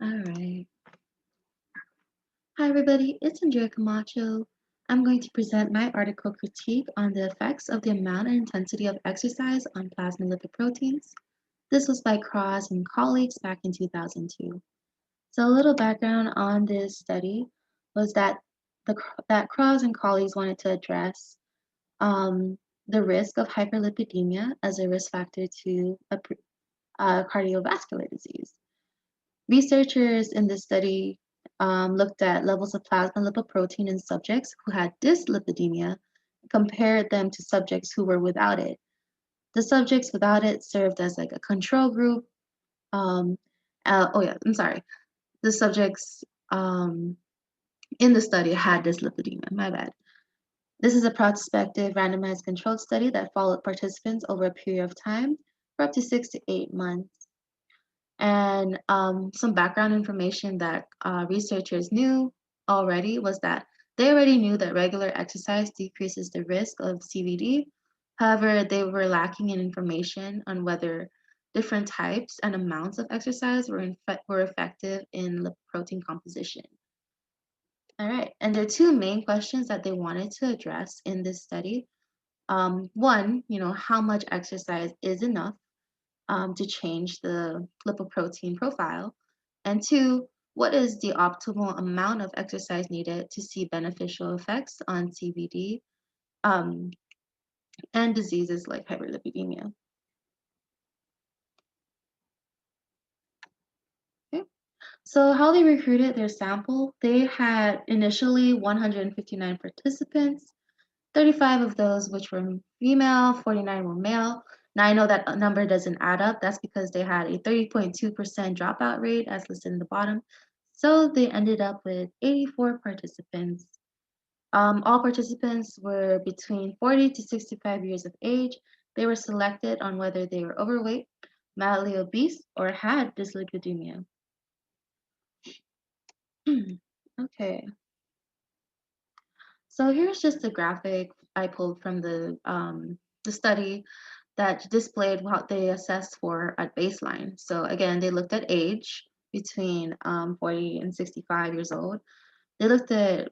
All right. Hi, everybody. It's Andrea Camacho. I'm going to present my article critique on the effects of the amount and intensity of exercise on plasma lipoproteins. This was by Cross and colleagues back in 2002. So a little background on this study was that Cross and colleagues wanted to address um, the risk of hyperlipidemia as a risk factor to cardiovascular disease. Researchers in this study looked at levels of plasma lipoprotein in subjects who had dyslipidemia and compared them to subjects who were without it. The subjects without it served as like a control group. Um, I'm sorry. The subjects in the study had dyslipidemia. My bad. This is a prospective randomized controlled study that followed participants over a period of time for up to 6 to 8 months. And some background information that researchers knew already was that they already knew that regular exercise decreases the risk of CVD. However, they were lacking in information on whether different types and amounts of exercise were effective in lipoprotein composition. All right, and there are two main questions that they wanted to address in this study. One, how much exercise is enough to change the lipoprotein profile? And two, what is the optimal amount of exercise needed to see beneficial effects on CVD um, and diseases like hyperlipidemia? Okay. So how they recruited their sample, they had initially 159 participants, 35 of those which were female, 49 were male. Now I know that number doesn't add up. That's because they had a 30.2% dropout rate as listed in the bottom. So they ended up with 84 participants. All participants were between 40 to 65 years of age. They were selected on whether they were overweight, mildly obese, or had dyslipidemia. Okay, so here's just a graphic I pulled from the study that displayed what they assessed for at baseline. So again, they looked at age between 40 and 65 years old. They looked at,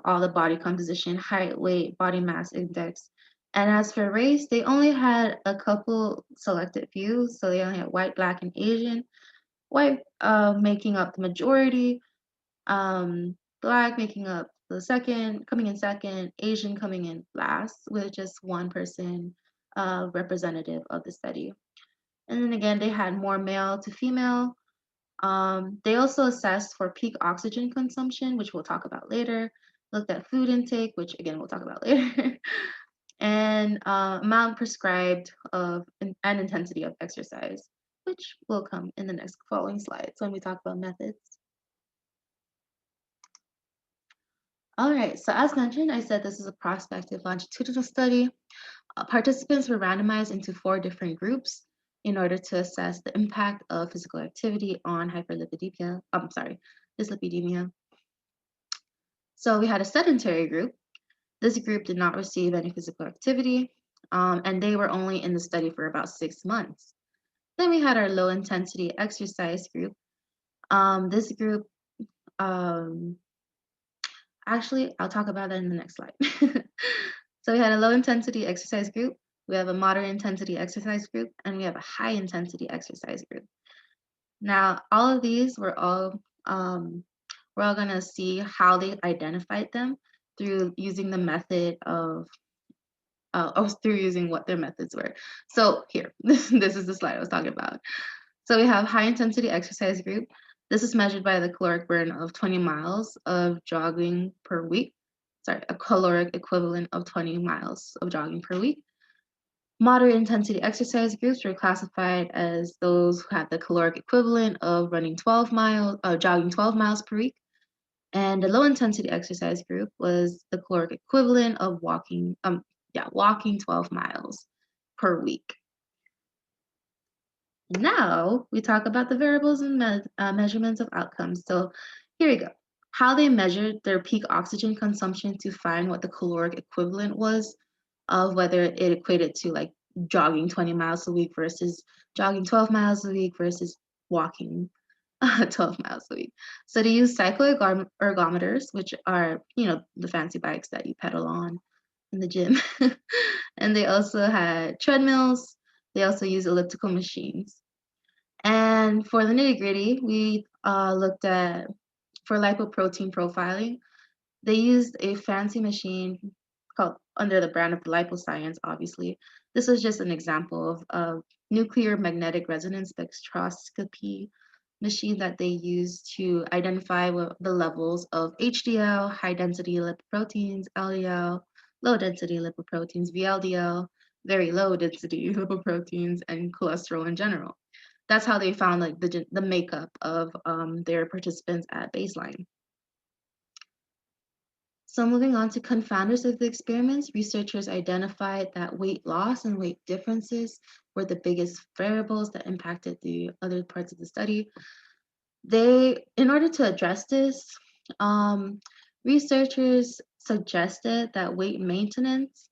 all the body composition, height, weight, body mass index. And as for race, they only had a couple selected views. So they only had white, black, and Asian. White making up the majority, black making up the second, coming in second, Asian coming in last, with just one person representative of the study. And then again, they had more male to female. They also assessed for peak oxygen consumption, which we'll talk about later, looked at food intake, which again, we'll talk about later, and amount prescribed and intensity of exercise, which will come in the next following slides when we talk about methods. All right, so as mentioned, I said this is a prospective longitudinal study. Participants were randomized into 4 different groups in order to assess the impact of physical activity on dyslipidemia. So we had a sedentary group. This group did not receive any physical activity, and they were only in the study for about 6 months. Then we had our low intensity exercise group. This group, um, actually, I'll talk about that in the next slide. So we had a low intensity exercise group, we have a moderate intensity exercise group, and we have a high intensity exercise group. Now, all of these we're all gonna see how they identified them through using the method of through using what their methods were. So here, this is the slide I was talking about. So we have high intensity exercise group. This is measured by the caloric burn of 20 miles of jogging per week. Sorry, a caloric equivalent of 20 miles of jogging per week. Moderate intensity exercise groups were classified as those who had the caloric equivalent of jogging 12 miles per week. And the low intensity exercise group was the caloric equivalent of walking 12 miles per week. Now we talk about the variables and measurements of outcomes. So here we go. How they measured their peak oxygen consumption to find what the caloric equivalent was of whether it equated to like jogging 20 miles a week versus jogging 12 miles a week versus walking. 12 miles a week. So they use cycloergometers, which are, the fancy bikes that you pedal on in the gym. And they also had treadmills. They also use elliptical machines. And for the nitty-gritty, we looked at for lipoprotein profiling. They used a fancy machine called under the brand of Liposcience, obviously. This was just an example of nuclear magnetic resonance spectroscopy machine that they use to identify the levels of HDL, high density lipoproteins, LDL, low density lipoproteins, VLDL, very low density lipoproteins, and cholesterol in general. That's how they found like the makeup of their participants at baseline. So moving on to confounders of the experiments, researchers identified that weight loss and weight differences were the biggest variables that impacted the other parts of the study. In order to address this, researchers suggested that weight maintenance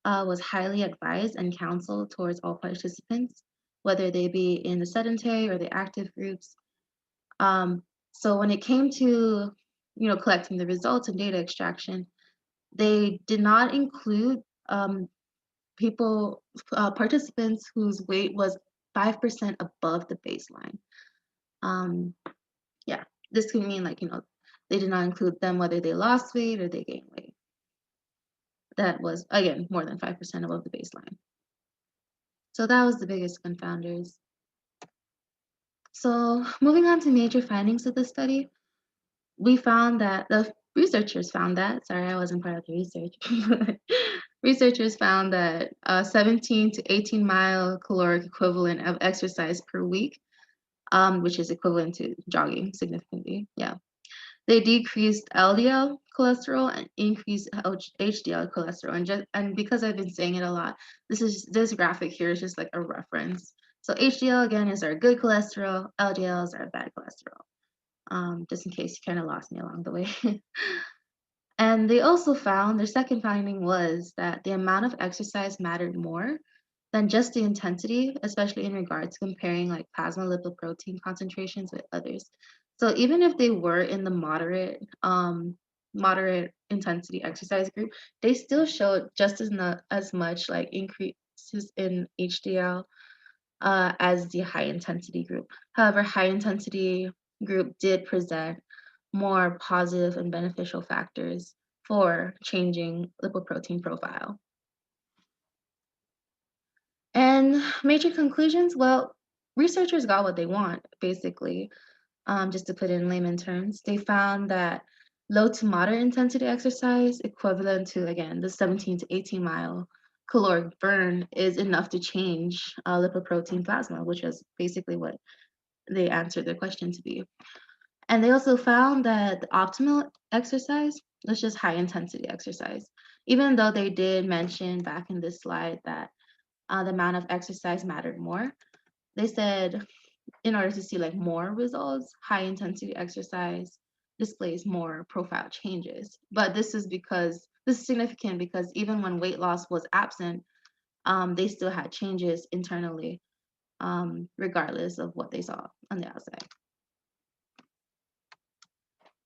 was highly advised and counseled towards all participants, whether they be in the sedentary or the active groups. So when it came to, collecting the results and data extraction, they did not include participants whose weight was 5% above the baseline. Yeah, this could mean like, they did not include them whether they lost weight or they gained weight. That was, again, more than 5% above the baseline. So that was the biggest confounders. So moving on to major findings of the study, the researchers found that, sorry, I wasn't part of the research, but researchers found that 17 to 18 mile caloric equivalent of exercise per week, which is equivalent to jogging significantly, yeah. They decreased LDL cholesterol and increased HDL cholesterol. And because I've been saying it a lot, this graphic here is just like a reference. So HDL again is our good cholesterol, LDL is our bad cholesterol. Just in case you kind of lost me along the way. And they also found, their second finding was that the amount of exercise mattered more than just the intensity, especially in regards to comparing like plasma lipoprotein concentrations with others. So even if they were in the moderate intensity exercise group, they still showed just as much like increases in HDL as the high intensity group. However, high intensity group did present more positive and beneficial factors for changing lipoprotein profile. And major conclusions, well, researchers got what they want, basically. Just to put it in layman terms, they found that low to moderate intensity exercise, equivalent to, again, the 17 to 18 mile caloric burn, is enough to change lipoprotein plasma, which was basically what they answered their question to be. And they also found that the optimal exercise was just high intensity exercise, even though they did mention back in this slide that the amount of exercise mattered more. They said in order to see like more results, high intensity exercise displays more profile changes. But this is significant because even when weight loss was absent, they still had changes internally, regardless of what they saw on the outside.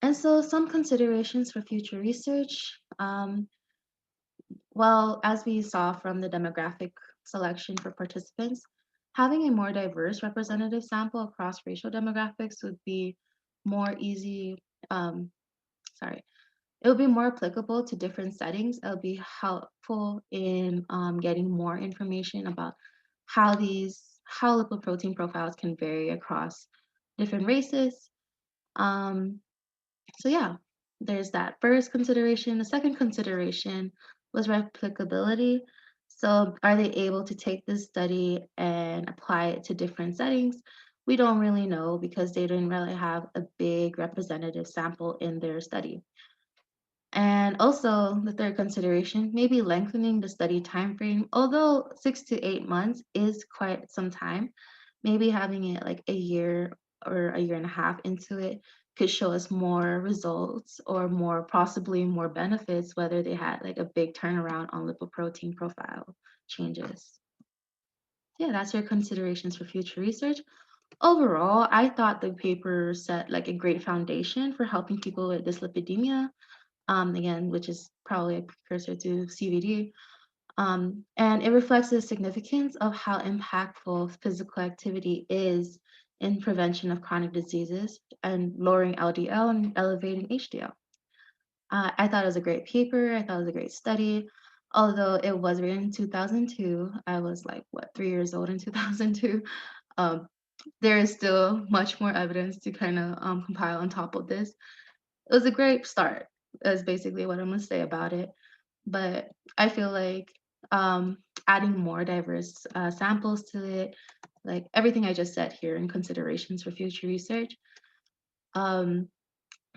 And so some considerations for future research. Well, as we saw from the demographic selection for participants, having a more diverse representative sample across racial demographics would be more easy, sorry, it would be more applicable to different settings. It would be helpful in getting more information about how lipoprotein profiles can vary across different races. So yeah, there's that first consideration. The second consideration was replicability. So are they able to take this study and apply it to different settings? We don't really know because they didn't really have a big representative sample in their study. And also the third consideration, maybe lengthening the study timeframe. Although 6 to 8 months is quite some time, maybe having it like a year or a year and a half into it could show us more results or possibly more benefits, whether they had like a big turnaround on lipoprotein profile changes. Yeah, that's your considerations for future research. Overall, I thought the paper set like a great foundation for helping people with dyslipidemia, again, which is probably a precursor to CVD. And it reflects the significance of how impactful physical activity is in prevention of chronic diseases and lowering LDL and elevating HDL. I thought it was a great paper. I thought it was a great study. Although it was written in 2002, I was like, what, 3 years old in 2002. Um, there is still much more evidence to kind of compile on top of this. It was a great start, is basically what I'm going to say about it. But I feel like adding more diverse samples to it, like everything I just said here, and considerations for future research, um,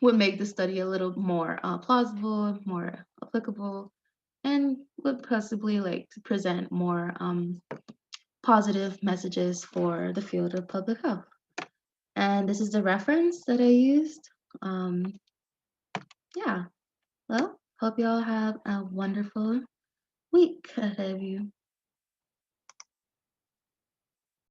would make the study a little more plausible, more applicable, and would possibly like to present more positive messages for the field of public health. And this is the reference that I used. Um, yeah, well, hope you all have a wonderful week ahead of you.